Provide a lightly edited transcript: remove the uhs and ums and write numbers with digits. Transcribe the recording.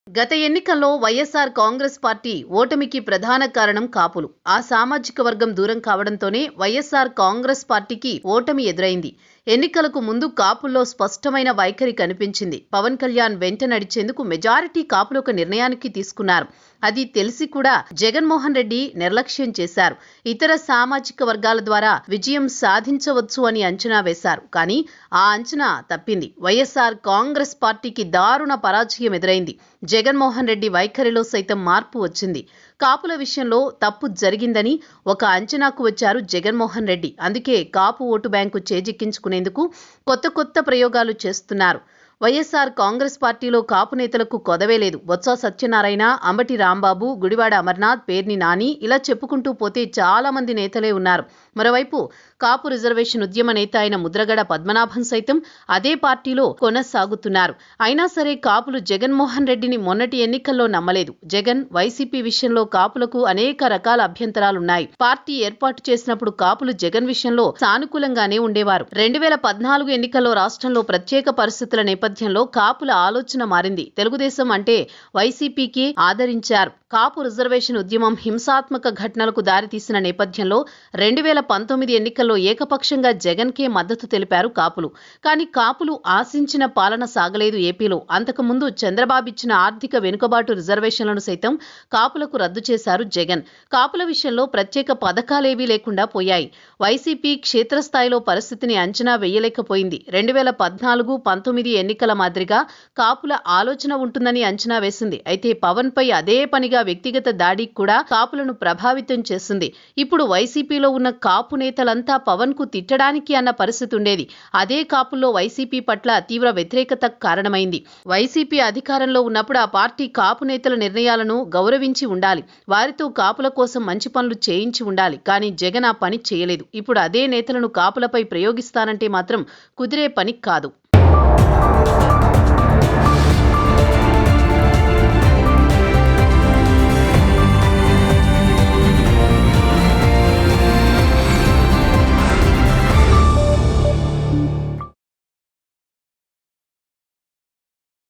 గత ఎన్నికల్లో వైఎస్ఆర్ కాంగ్రెస్ పార్టీ ఓటమికి ప్రధాన కారణం కాపులు. ఆ సామాజిక వర్గం దూరం కావడంతోనే వైఎస్ఆర్ కాంగ్రెస్ పార్టీకి ఓటమి ఎదురైంది. ఎన్నికలకు ముందు కాపుల్లో స్పష్టమైన వైఖరి కనిపించింది. పవన్ కళ్యాణ్ వెంట నడిచేందుకు మెజారిటీ కాపులు ఒక నిర్ణయానికి తీసుకున్నారు. అది తెలిసి కూడా జగన్మోహన్ రెడ్డి నిర్లక్ష్యం చేశారు. ఇతర సామాజిక వర్గాల ద్వారా విజయం సాధించవచ్చు అని అంచనా వేశారు. కానీ ఆ అంచనా తప్పింది. వైఎస్ఆర్ కాంగ్రెస్ పార్టీకి దారుణ పరాజయం ఎదురైంది. జగన్మోహన్ రెడ్డి వైఖరిలో సైతం మార్పు వచ్చింది. కాపుల విషయంలో తప్పు జరిగిందని ఒక అంచనాకు వచ్చారు జగన్మోహన్ రెడ్డి. అందుకే కాపు ఓటు బ్యాంకు చేజిక్కించుకునేందుకు కొత్త ప్రయోగాలు చేస్తున్నారు. వైఎస్ఆర్ కాంగ్రెస్ పార్టీలో కాపు నేతలకు కొదవే లేదు. బొత్స సత్యనారాయణ, అంబటి రాంబాబు, గుడివాడ అమర్నాథ్, పేర్ని నాని ఇలా చెప్పుకుంటూ పోతే చాలా మంది నేతలే ఉన్నారు. మరోవైపు కాపు రిజర్వేషన్ ఉద్యమ నేత అయిన ముద్రగడ పద్మనాభం సైతం అదే పార్టీలో కొనసాగుతున్నారు. అయినా సరే కాపులు జగన్మోహన్ రెడ్డిని మొన్నటి ఎన్నికల్లో నమ్మలేదు. జగన్, వైసీపీ విషయంలో కాపులకు అనేక రకాల అభ్యంతరాలున్నాయి. పార్టీ ఏర్పాటు చేసినప్పుడు కాపులు జగన్ విషయంలో సానుకూలంగానే ఉండేవారు. 2014 ఎన్నికల్లో రాష్ట్రంలో ప్రత్యేక పరిస్థితుల నేపథ్యంలో కాపుల ఆలోచన మారింది. తెలుగుదేశం అంటే వైసీపీకి ఆదరించారు. కాపు రిజర్వేషన్ ఉద్యమం హింసాత్మక ఘటనలకు దారితీసిన నేపథ్యంలో 2019 ఎన్నికల్లో ఏకపక్షంగా జగన్కే మద్దతు తెలిపారు కాపులు. కానీ కాపులు ఆశించిన పాలన సాగలేదు ఏపీలో. అంతకుముందు చంద్రబాబు ఇచ్చిన ఆర్థిక వెనుకబాటు రిజర్వేషన్లను సైతం కాపులకు రద్దు చేశారు జగన్. కాపుల విషయంలో ప్రత్యేక పథకాలేవీ లేకుండా పోయాయి. వైసీపీ క్షేత్రస్థాయిలో పరిస్థితిని అంచనా వేయలేకపోయింది. 2014-19 ఎన్నికల మాదిరిగా కాపుల ఆలోచన ఉంటుందని అంచనా వేసింది. అయితే పవన్ పై అదే పనిగా వ్యక్తిగత దాడికి కూడా కాపులను ప్రభావితం చేసింది. ఇప్పుడు వైసీపీలో ఉన్న కాపు నేతలంతా పవన్ కు తిట్టడానికి అన్న పరిస్థితి ఉండేది. అదే కాపుల్లో వైసీపీ పట్ల తీవ్ర వ్యతిరేకత కారణమైంది. వైసీపీ అధికారంలో ఉన్నప్పుడు ఆ పార్టీ కాపు నేతల నిర్ణయాలను గౌరవించి ఉండాలి. వారితో కాపుల కోసం మంచి పనులు చేయించి ఉండాలి. కానీ జగన్ ఆ పని చేయలేదు. ఇప్పుడు అదే నేతలను కాపులపై ప్రయోగిస్తానంటే మాత్రం కుదిరే పని కాదు.